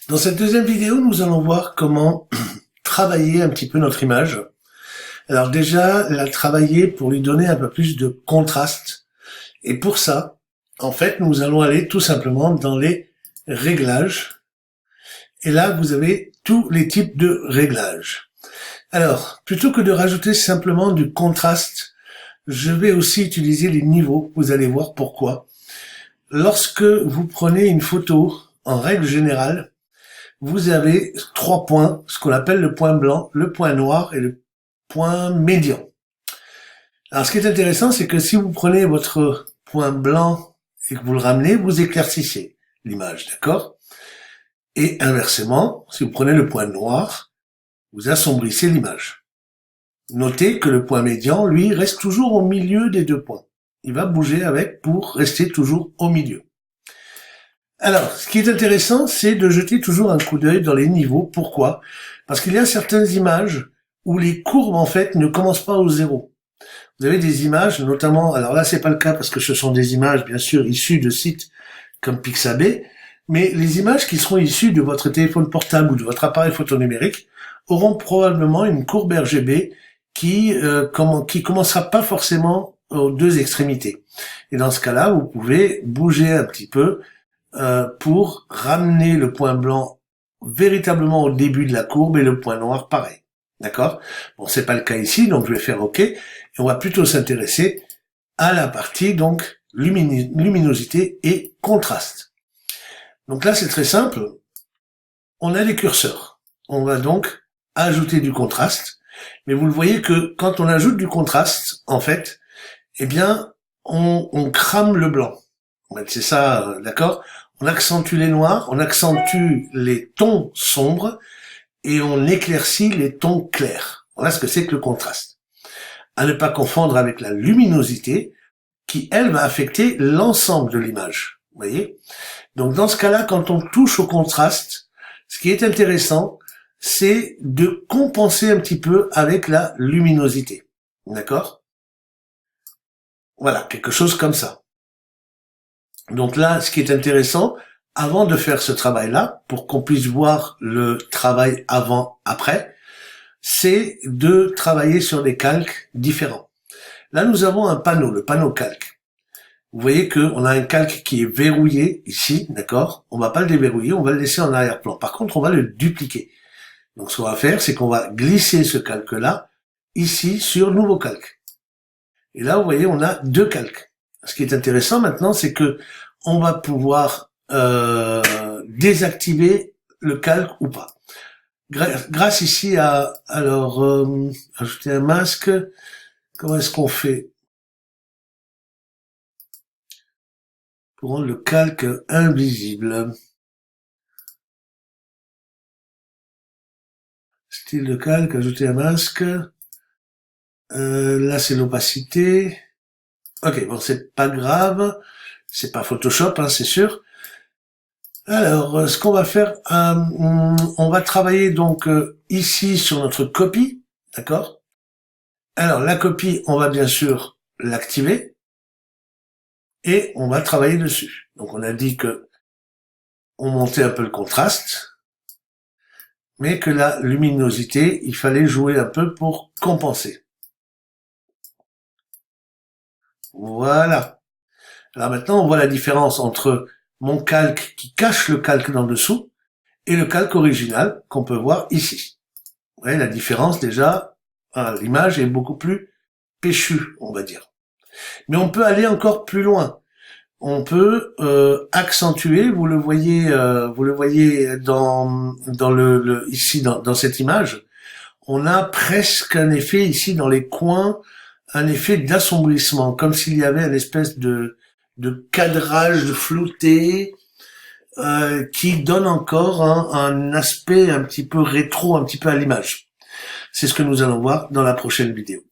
Dans cette deuxième vidéo, nous allons voir comment travailler un petit peu notre image. Alors déjà, la travailler pour lui donner un peu plus de contraste. Et pour ça, en fait, nous allons aller tout simplement dans les réglages. Et là, vous avez tous les types de réglages. Alors, plutôt que de rajouter simplement du contraste, je vais aussi utiliser les niveaux. Vous allez voir pourquoi. Lorsque vous prenez une photo, en règle générale, vous avez 3 points, ce qu'on appelle le point blanc, le point noir et le point médian. Alors, ce qui est intéressant, c'est que si vous prenez votre point blanc et que vous le ramenez, vous éclaircissez l'image, d'accord? Et inversement, si vous prenez le point noir, vous assombrissez l'image. Notez que le point médian, lui, reste toujours au milieu des deux points. Il va bouger avec pour rester toujours au milieu. Alors, ce qui est intéressant, c'est de jeter toujours un coup d'œil dans les niveaux. Pourquoi? Parce qu'il y a certaines images où les courbes, en fait, ne commencent pas au zéro. Vous avez des images, notamment, alors là, c'est pas le cas parce que ce sont des images, bien sûr, issues de sites comme Pixabay, mais les images qui seront issues de votre téléphone portable ou de votre appareil photo numérique auront probablement une courbe RGB qui commencera pas forcément aux deux extrémités. Et dans ce cas-là, vous pouvez bouger un petit peu pour ramener le point blanc véritablement au début de la courbe et le point noir pareil. D'accord? Bon, c'est pas le cas ici, donc je vais faire OK. Et on va plutôt s'intéresser à la partie donc luminosité et contraste. Donc là, c'est très simple. On a des curseurs. On va donc ajouter du contraste. Mais vous le voyez que quand on ajoute du contraste, en fait, eh bien, on crame le blanc. C'est ça, d'accord? On accentue les noirs, on accentue les tons sombres et on éclaircit les tons clairs. Voilà ce que c'est que le contraste. À ne pas confondre avec la luminosité qui, elle, va affecter l'ensemble de l'image. Vous voyez? Donc, dans ce cas-là, quand on touche au contraste, ce qui est intéressant, c'est de compenser un petit peu avec la luminosité. D'accord? Voilà, quelque chose comme ça. Donc là, ce qui est intéressant, avant de faire ce travail-là, pour qu'on puisse voir le travail avant-après, c'est de travailler sur des calques différents. Là, nous avons un panneau, le panneau calque. Vous voyez qu'on a un calque qui est verrouillé ici, d'accord? On va pas le déverrouiller, on va le laisser en arrière-plan. Par contre, on va le dupliquer. Donc, ce qu'on va faire, c'est qu'on va glisser ce calque-là ici sur nouveau calque. Et là, vous voyez, on a deux calques. Ce qui est intéressant maintenant, c'est que on va pouvoir désactiver le calque ou pas. Grâce ici à ajouter un masque. Comment est-ce qu'on fait pour rendre le calque invisible? Style de calque, ajouter un masque. Là, c'est l'opacité. Ok, bon, c'est pas grave. C'est pas Photoshop, hein, c'est sûr. Alors, ce qu'on va faire, on va travailler donc ici sur notre copie, d'accord? Alors, la copie, on va bien sûr l'activer et on va travailler dessus. Donc, on a dit que on montait un peu le contraste, mais que la luminosité, il fallait jouer un peu pour compenser. Voilà. Alors maintenant, on voit la différence entre mon calque qui cache le calque d'en dessous et le calque original qu'on peut voir ici. Vous voyez la différence déjà, l'image est beaucoup plus péchue, on va dire. Mais on peut aller encore plus loin. On peut accentuer, vous le voyez dans ici dans cette image, on a presque un effet ici dans les coins, un effet d'assombrissement, comme s'il y avait une espèce de cadrage flouté qui donne encore un aspect un petit peu rétro, un petit peu à l'image. C'est ce que nous allons voir dans la prochaine vidéo.